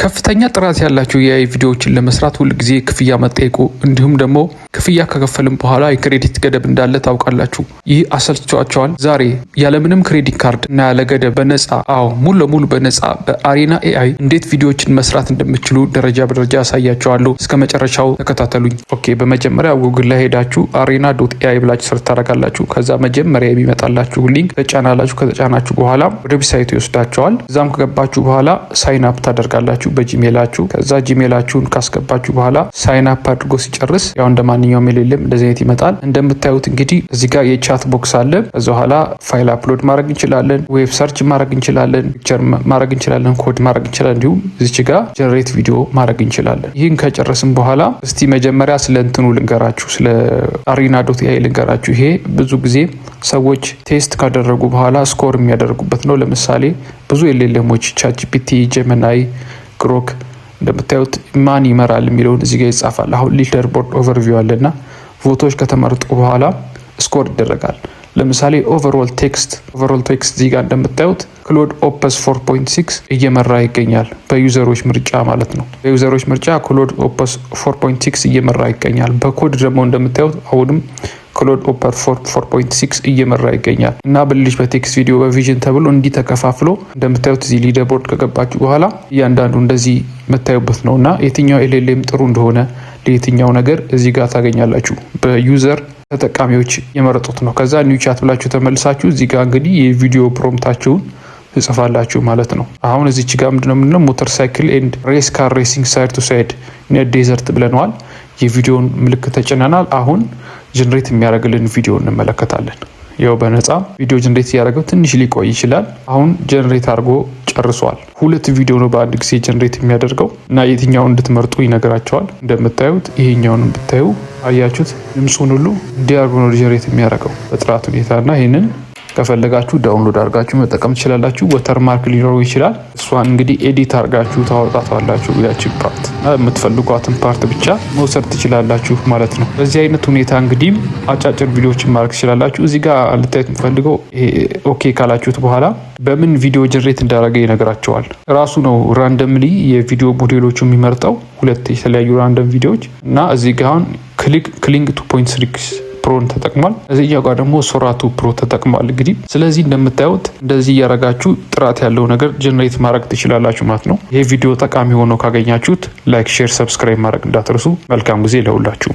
ከፍተኛ ጥራት ያላቸው የኤአይ ቪዲዮዎችን ለመስራት ሁል ጊዜ ክፍያ መጠየቁ እንዲሁም ደግሞ ክፍያ ከከፈልም በኋላ የክሬዲት ገደብ እንዳለ ታውቃላችሁ። ይህ አሰልችቷቸዋል። ዛሬ ያለምንም ክሬዲት ካርድ እና ያለ ገደብ በነፃ ሙሉ ለሙሉ በነፃ በአሬና ኤአይ እንዴት ቪዲዮዎችን መስራት እንደምችሉ ደረጃ በደረጃ ያሳያቸዋለሁ። እስከ መጨረሻው ተከታተሉኝ። ኦኬ፣ በመጀመሪያ ጉግል ላይ ሄዳችሁ arena.ai ብላችሁ ሰርች ታደርጋላችሁ። ከዛ መጀመሪያ የሚመጣላችሁ ሊንክ ተጫናላችሁ። ከተጫናችሁ በኋላ ወደ ዌብሳይቱ ይወስዳቸዋል። እዛም ከገባችሁ በኋላ ሳይን አፕ ታደርጋላችሁ በጂሜላችሁ። ከዛ ጂሜላችሁን ካስገባችሁ በኋላ ሳይን አፕ አድርጎ ሲጨርስ ያው እንደማንኛውም የሌለም እንደዚህ አይነት ይመጣል። እንደምታዩት እንግዲህ እዚህ ጋር የቻት ቦክስ አለ። ከዛ በኋላ ፋይል አፕሎድ ማድረግ እንችላለን፣ ዌብ ሰርች ማድረግ እንችላለን፣ ፒክቸር ማድረግ እንችላለን፣ ኮድ ማድረግ እንችላለን። እንዲሁም እዚች ጋር ጀነሬት ቪዲዮ ማድረግ እንችላለን። ይህን ከጨረስን በኋላ እስቲ መጀመሪያ ስለ እንትኑ ልንገራችሁ፣ ስለ arena.ai ልንገራችሁ። ይሄ ብዙ ጊዜ ሰዎች ቴስት ካደረጉ በኋላ ስኮር የሚያደርጉበት ነው። ለምሳሌ ብዙ የሌለሞች ቻትጂፒቲ፣ ጀሚናይ፣ ግሮክ እንደምታዩት ማን ይመራል የሚለውን እዚህ ጋር ይጻፋል። አሁን ሊደር ቦርድ ኦቨርቪው አለና ቮቶች ከተመረጡ በኋላ ስኮር ይደረጋል። ለምሳሌ ኦቨርኦል ቴክስት እዚህ ጋር እንደምታዩት ክሎድ ኦፐስ 4.6 እየመራ ይገኛል። በዩዘሮች ምርጫ ማለት ነው። በዩዘሮች ምርጫ ክሎድ ኦፐስ 4.6 እየመራ ይገኛል። በኮድ ደግሞ እንደምታዩት አሁንም ክሎድ ኦፐር 4.6 እየመራ ይገኛል። እና በልጅ በቴክስት ቪዲዮ በቪዥን ተብሎ እንዲህ ተከፋፍሎ እንደምታዩት እዚህ ሊደር ቦርድ ከገባችሁ በኋላ እያንዳንዱ እንደዚህ መታዩበት ነው። እና የትኛው ኤልኤልኤም ጥሩ እንደሆነ ለየትኛው ነገር እዚህ ጋር ታገኛላችሁ። በዩዘር ተጠቃሚዎች የመረጡት ነው። ከዛ ኒው ቻት ብላችሁ ተመልሳችሁ እዚህ ጋር እንግዲህ የቪዲዮ ፕሮምፕታችሁን ትጽፋላችሁ ማለት ነው። አሁን እዚች ጋር ምንድነው ሞተር ሳይክል ኤንድ ሬስ ካር ሬሲንግ ሳይድ ቱ ሳይድ ዴዘርት ብለነዋል። የቪዲዮን ምልክት ተጭነናል። አሁን ጀነሬት የሚያደርግልን ቪዲዮ እንመለከታለን። ያው በነፃ ቪዲዮ ጀነሬት ያደርገው ትንሽ ሊቆይ ይችላል። አሁን ጀነሬት አድርጎ ጨርሷል። 2 ቪዲዮ ነው በአንድ ጊዜ ጀነሬት የሚያደርገው እና የትኛውን እንድትመርጡ ይነግራቸዋል። እንደምታዩት ይሄኛውን ብታዩ አያችሁት፣ ድምጹን ሁሉ እንዲያርጉ ነው ጀነሬት የሚያደርገው በጥራት ሁኔታና ይሄንን ከፈለጋችሁ ዳውንሎድ አድርጋችሁ መጠቀም ትችላላችሁ። ወተርማርክ ሊኖረው ይችላል። እሷን እንግዲህ ኤዲት አድርጋችሁ ታወጣታላችሁ። ያቺ ፓርት የምትፈልጓትን ፓርት ብቻ መውሰድ ትችላላችሁ ማለት ነው። በዚህ አይነት ሁኔታ እንግዲህ አጫጭር ቪዲዮዎችን ማድረግ ትችላላችሁ። እዚህ ጋር ልታዩት የምፈልገው ኦኬ ካላችሁት በኋላ በምን ቪዲዮ ጀነሬት እንዳደረገ ይነግራቸዋል። ራሱ ነው ራንደምሊ የቪዲዮ ሞዴሎቹ የሚመርጠው 2 የተለያዩ ራንደም ቪዲዮዎች እና እዚህ ጋር አሁን ክሊንግ 2.6 ፕሮን ተጠቅሟል። እዚህኛው ጋር ደግሞ ሶራቱ ፕሮ ተጠቅሟል። እንግዲህ ስለዚህ እንደምታዩት እንደዚህ እያደረጋችሁ ጥራት ያለው ነገር ጀነሬት ማድረግ ትችላላችሁ ማለት ነው። ይሄ ቪዲዮ ጠቃሚ ሆኖ ካገኛችሁት ላይክ፣ ሼር፣ ሰብስክራይብ ማድረግ እንዳትረሱ። መልካም ጊዜ ለሁላችሁ።